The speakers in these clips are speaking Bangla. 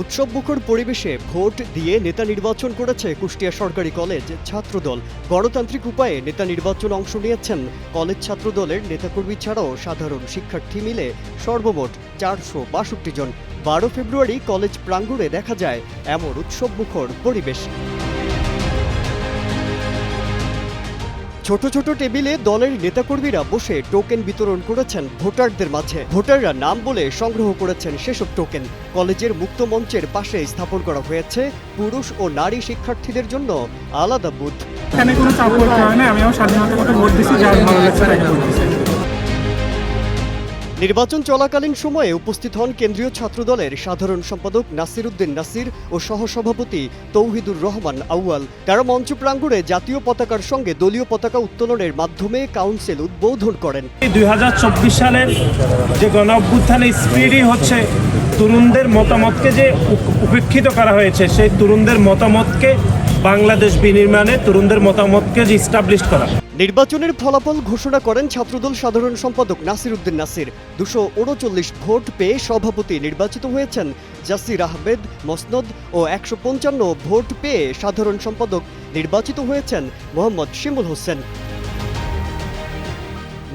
উৎসবমুখর পরিবেশে ভোট দিয়ে নেতা নির্বাচন করেছে কুষ্টিয়া সরকারি কলেজ ছাত্রদল। গণতান্ত্রিক উপায়ে নেতা নির্বাচন অংশ নিয়েছেন কলেজ ছাত্রদলের নেতাকর্মী ছাড়াও সাধারণ শিক্ষার্থী মিলে সর্বমোট 462 জন। 12 ফেব্রুয়ারি কলেজ প্রাঙ্গণে দেখা যায় এমন উৎসবমুখর পরিবেশ। ছোট ছোট টেবিলে দলের নেতাকর্মীরা বসে টোকেন বিতরণ করেছেন ভোটারদের মাঝে। ভোটাররা নাম বলে সংগ্রহ করেছেন সেসব টোকেন। কলেজের মুক্ত মঞ্চের পাশে স্থাপন করা হয়েছে পুরুষ ও নারী শিক্ষার্থীদের জন্য আলাদা বুথ। এখানে কোনো চাপ করতে হয় না, আমিও স্বাধীনতা মতো ভোট দিচ্ছি, যার ভালো লাগছে তাকে ভোট দিচ্ছি। নির্বাচন চলাকালীন সময়ে উপস্থিত হন কেন্দ্রীয় ছাত্রদলের সাধারণ সম্পাদক নাসির উদ্দিন নাসির ও সহসভাপতি তৌহিদুর রহমান আউয়াল। তারা মঞ্চ প্রাঙ্গণে জাতীয় পতাকার সঙ্গে দলীয় পতাকা উত্তোলনের মাধ্যমে কাউন্সিল উদ্বোধন করেন। 2024 সালের যে গণ অভ্যুত্থানের স্পিডই হচ্ছে তরুণদের মতামতকে যে উপেক্ষিত করা হয়েছে, সেই তরুণদের মতামতকে বাংলাদেশ বিনির্মাণে তরুণদের মতামতকে যে ইস্টাবলিশ করা। নির্বাচনের ফলাফল ঘোষণা করেন ছাত্রদল সাধারণ সম্পাদক নাসির উদ্দিন নাসির। 239 ভোট পেয়ে সভাপতি নির্বাচিত হয়েছেন জাসির আহমেদ মসনদ ও 155 ভোট পেয়ে সাধারণ সম্পাদক নির্বাচিত হয়েছেন মোহাম্মদ শিমুল হোসেন।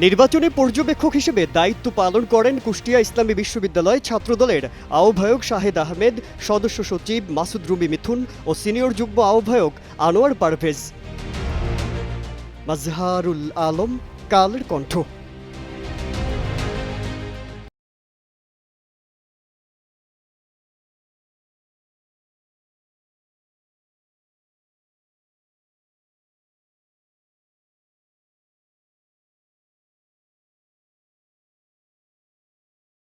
নির্বাচনে পর্যবেক্ষক হিসেবে দায়িত্ব পালন করেন কুষ্টিয়া ইসলামী বিশ্ববিদ্যালয় ছাত্রদলের আহ্বায়ক শাহেদ আহমেদ, সদস্য সচিব মাসুদ রুমি মিথুন ও সিনিয়র যুগ্ম আহ্বায়ক আনোয়ার পারভেজ। মাজহারুল আলম, কালের কণ্ঠ।